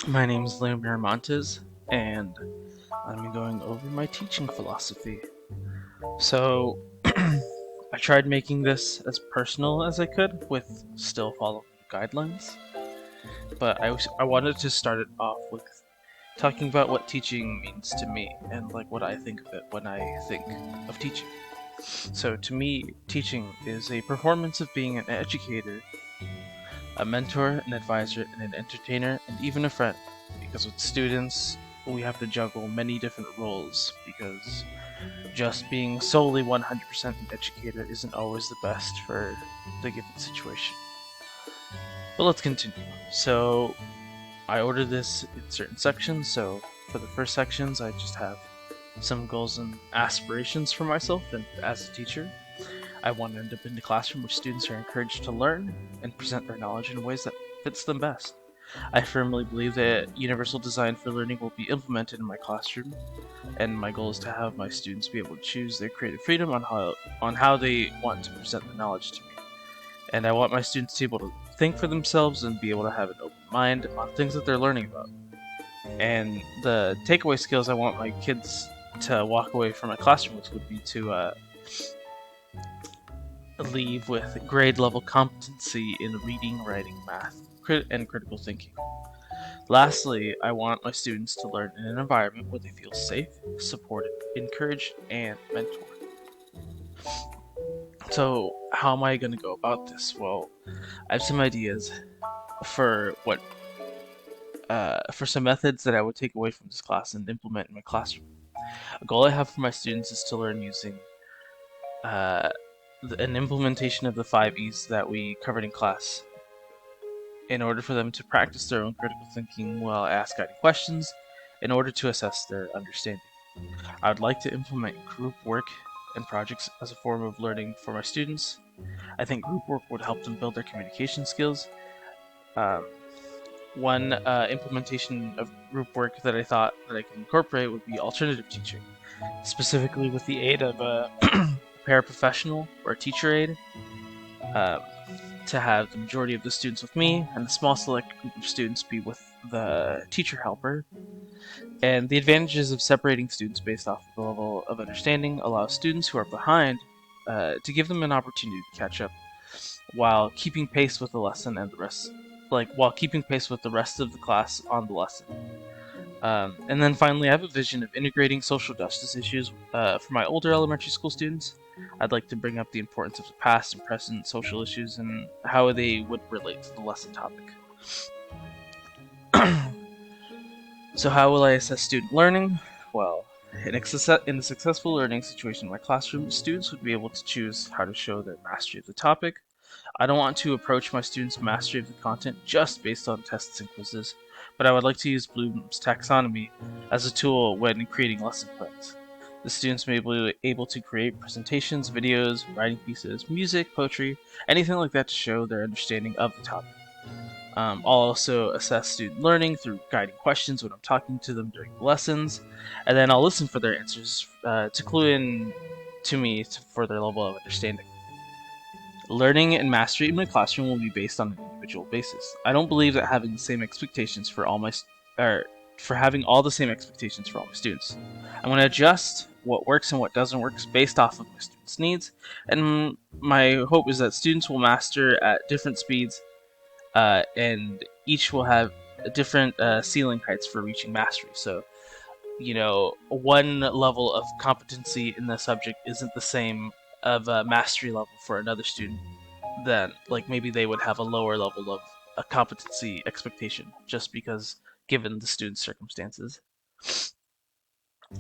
My name is Miramontes, and I'm going over my teaching philosophy. So, I tried making this as personal as I could, with still following guidelines. But I wanted to start it off with talking about what teaching means to me, and like what I think of it when I think of teaching. So, to me, teaching is a performance of being an educator, a mentor, an advisor, and an entertainer, and even a friend. Because with students, we have to juggle many different roles, because just being solely 100% an educator isn't always the best for the given situation. But let's continue. So, I ordered this in certain sections, so for the first sections, I just have some goals and aspirations for myself and as a teacher. I want to end up in the classroom where students are encouraged to learn and present their knowledge in ways that fits them best. I firmly believe that universal design for learning will be implemented in my classroom, and my goal is to have my students be able to choose their creative freedom on how they want to present the knowledge to me. And I want my students to be able to think for themselves and be able to have an open mind on things that they're learning about. And the takeaway skills I want my kids to walk away from my classroom with would be to leave with grade level competency in reading, writing, math, and critical thinking. Lastly, I want my students to learn in an environment where they feel safe, supported, encouraged, and mentored. So, how am I going to go about this? Well, I have some ideas for for some methods that I would take away from this class and implement in my classroom. A goal I have for my students is to learn using uh, an implementation of the 5 E's that we covered in class in order for them to practice their own critical thinking while I ask guiding questions in order to assess their understanding. I would like to implement group work and projects as a form of learning for my students. I think group work would help them build their communication skills. Um, one implementation of group work that I thought that I could incorporate would be alternative teaching, specifically with the aid of a paraprofessional or a teacher aide. Um, to have the majority of the students with me and a small select group of students be with the teacher helper. And the advantages of separating students based off the level of understanding allow students who are behind to give them an opportunity to catch up while keeping pace with the lesson and the rest, while keeping pace with the rest of the class on the lesson. And then finally, I have a vision of integrating social justice issues for my older elementary school students. I'd like to bring up the importance of the past and present social issues and how they would relate to the lesson topic. So, how will I assess student learning? Well, in a successful learning situation in my classroom, students would be able to choose how to show their mastery of the topic. I don't want to approach my students' mastery of the content just based on tests and quizzes, but I would like to use Bloom's taxonomy as a tool when creating lesson plans. The students may be able to create presentations, videos, writing pieces, music, poetry, anything like that to show their understanding of the topic. I'll also assess student learning through guiding questions when I'm talking to them during the lessons, and then I'll listen for their answers to clue in to me for their level of understanding. Learning and mastery in my classroom will be based on an individual basis. I don't believe that having the same expectations for all my or for having all the same expectations for all my students. I'm going to adjust what works and what doesn't work based off of my students' needs, and my hope is that students will master at different speeds, and each will have different ceiling heights for reaching mastery. So, one level of competency in the subject isn't the same of a mastery level for another student. Then, like, maybe they would have a lower level of a competency expectation just because given the student's circumstances.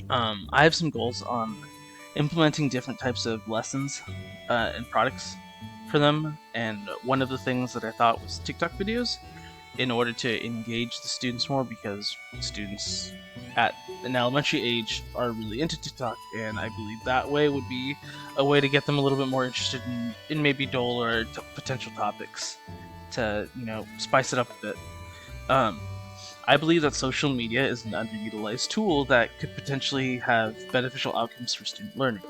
I have some goals on implementing different types of lessons and products for them, and one of the things that I thought was TikTok videos in order to engage the students more, because students at an elementary age are really into TikTok, and I believe that way would be a way to get them a little bit more interested in maybe dull or potential topics to, spice it up a bit. Um, I believe that social media is an underutilized tool that could potentially have beneficial outcomes for student learning.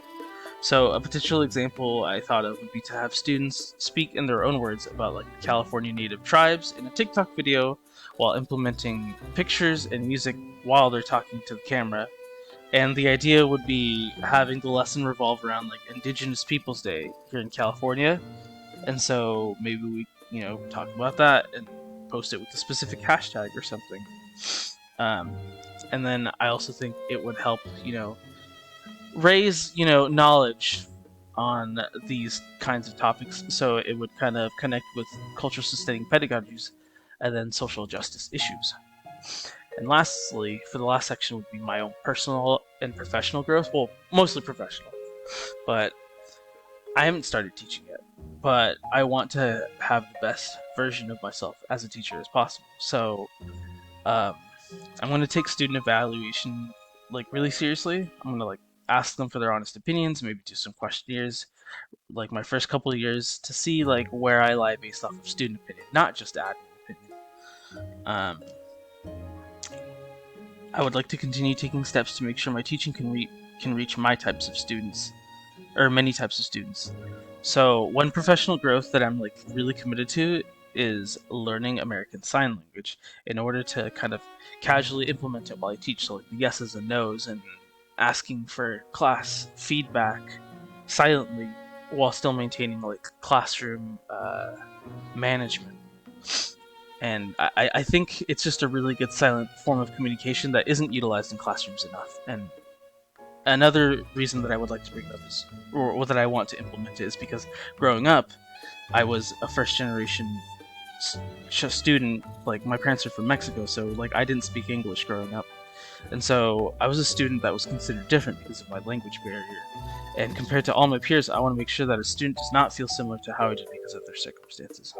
So a potential example I thought of would be to have students speak in their own words about like California native tribes in a TikTok video while implementing pictures and music while they're talking to the camera. And the idea would be having the lesson revolve around like Indigenous Peoples Day here in California. And so maybe we, talk about that and post it with a specific hashtag or something. Um, and then I also think it would help, raise, knowledge on these kinds of topics. So it would kind of connect with culture sustaining pedagogies and then social justice issues. And lastly, for the last section would be my own personal and professional growth. Well, mostly professional, but I haven't started teaching yet. But I want to have the best version of myself as a teacher as possible. So um, I'm going to take student evaluation like really seriously. I'm going to like ask them for their honest opinions, maybe do some questionnaires like my first couple of years to see like where I lie based off of student opinion, not just admin opinion. Um, I would like to continue taking steps to make sure my teaching can reach my types of students, or many types of students. So one professional growth that I'm like really committed to is learning American Sign Language in order to kind of casually implement it while I teach. So like the yeses and nos and asking for class feedback silently while still maintaining like classroom management. And I think it's just a really good silent form of communication that isn't utilized in classrooms enough. And another reason that I would like to bring it up is, or that I want to implement it, is because growing up, I was a first generation student. Like my parents are from Mexico, so like I didn't speak English growing up, and so I was a student that was considered different because of my language barrier. And compared to all my peers, I want to make sure that a student does not feel similar to how I did because of their circumstances.